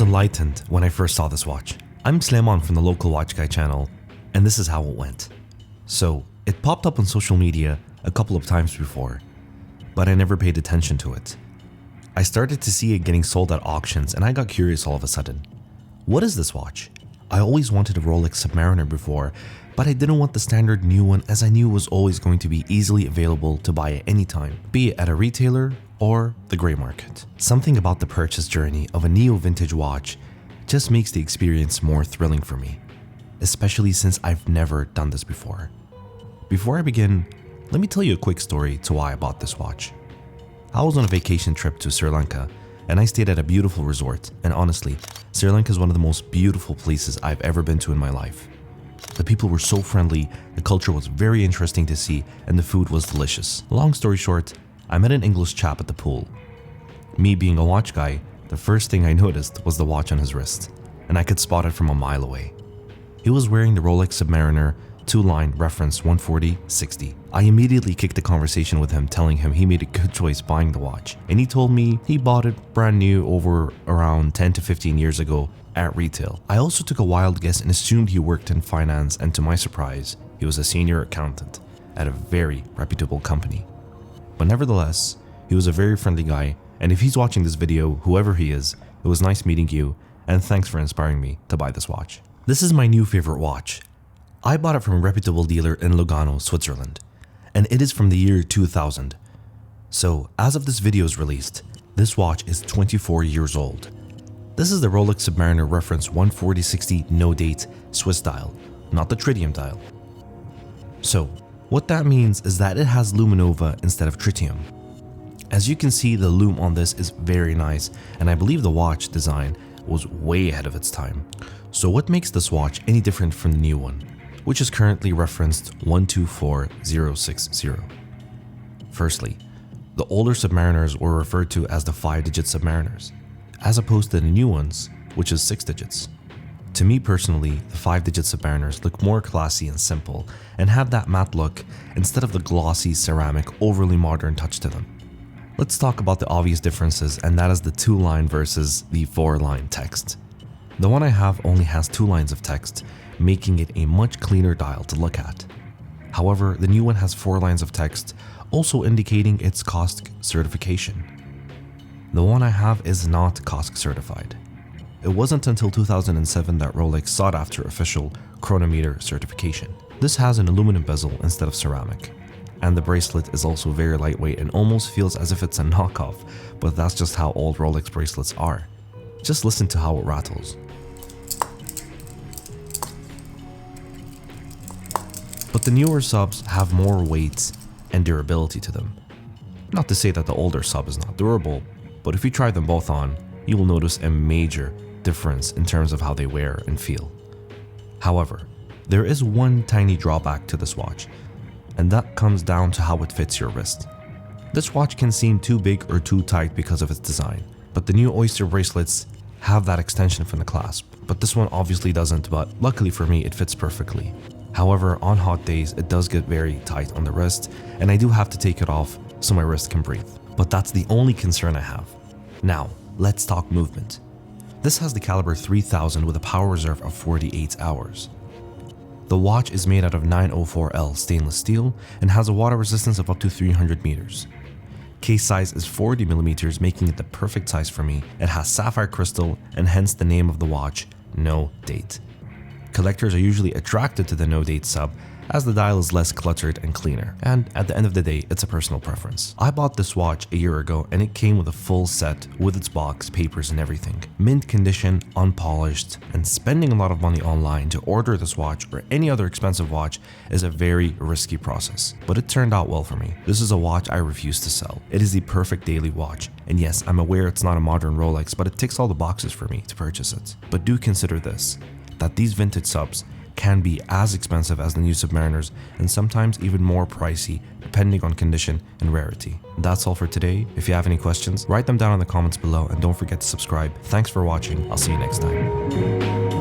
was enlightened when I first saw this watch. I'm Slamon from the local Watch Guy channel, and this is how it went. So, it popped up on social media a couple of times before, but I never paid attention to it. I started to see it getting sold at auctions and I got curious all of a sudden. What is this watch? I always wanted a Rolex Submariner before, but I didn't want the standard new one as I knew it was always going to be easily available to buy at any time, be it at a retailer or the grey market. Something about the purchase journey of a neo-vintage watch just makes the experience more thrilling for me, especially since I've never done this before. Before I begin, let me tell you a quick story to why I bought this watch. I was on a vacation trip to Sri Lanka and I stayed at a beautiful resort, and honestly, Sri Lanka is one of the most beautiful places I've ever been to in my life. The people were so friendly, the culture was very interesting to see, and the food was delicious. Long story short, I met an English chap at the pool. Me being a watch guy, the first thing I noticed was the watch on his wrist, and I could spot it from a mile away. He was wearing the Rolex Submariner 2-line reference 140/60. I immediately kicked the conversation with him, telling him he made a good choice buying the watch, and he told me he bought it brand new over around 10 to 15 years ago at retail. I also took a wild guess and assumed he worked in finance, and to my surprise, he was a senior accountant at a very reputable company. But nevertheless, he was a very friendly guy, and if he's watching this video, whoever he is, it was nice meeting you, and thanks for inspiring me to buy this watch. This is my new favorite watch. I bought it from a reputable dealer in Lugano, Switzerland, and it is from the year 2000. So, as of this video's released, this watch is 24 years old. This is the Rolex Submariner reference 140/60 no date Swiss dial, not the tritium dial. So, what that means is that it has luminova instead of tritium. As you can see, the lume on this is very nice, and I believe the watch design was way ahead of its time. So what makes this watch any different from the new one, which is currently referenced 124060? Firstly, the older Submariners were referred to as the 5-digit Submariners, as opposed to the new ones, which is 6 digits. To me personally, the 5-digit Submariners look more classy and simple and have that matte look instead of the glossy ceramic overly modern touch to them. Let's talk about the obvious differences, and that is the 2-line versus the 4-line text. The one I have only has 2 lines of text, making it a much cleaner dial to look at. However, the new one has 4 lines of text, also indicating its COSC certification. The one I have is not COSC certified. It wasn't until 2007 that Rolex sought after official chronometer certification. This has an aluminum bezel instead of ceramic, and the bracelet is also very lightweight and almost feels as if it's a knockoff, but that's just how old Rolex bracelets are. Just listen to how it rattles. But the newer subs have more weight and durability to them. Not to say that the older sub is not durable, but if you try them both on, you will notice a major difference in terms of how they wear and feel. However, there is one tiny drawback to this watch, and that comes down to how it fits your wrist. This watch can seem too big or too tight because of its design, but the new Oyster bracelets have that extension from the clasp, but this one obviously doesn't, but luckily for me it fits perfectly. However, on hot days it does get very tight on the wrist, and I do have to take it off so my wrist can breathe. But that's the only concern I have. Now, let's talk movement. This has the caliber 3000 with a power reserve of 48 hours. The watch is made out of 904L stainless steel and has a water resistance of up to 300 meters. Case size is 40 millimeters, making it the perfect size for me. It has sapphire crystal and hence the name of the watch, No Date. Collectors are usually attracted to the no date sub as the dial is less cluttered and cleaner, and at the end of the day, it's a personal preference. I bought this watch a year ago and it came with a full set with its box, papers and everything. Mint condition, unpolished, and spending a lot of money online to order this watch or any other expensive watch is a very risky process, but it turned out well for me. This is a watch I refuse to sell. It is the perfect daily watch, and yes, I'm aware it's not a modern Rolex, but it ticks all the boxes for me to purchase it. But do consider this, that these vintage subs can be as expensive as the new Submariners and sometimes even more pricey depending on condition and rarity. That's all for today. If you have any questions, write them down in the comments below and don't forget to subscribe. Thanks for watching. I'll see you next time.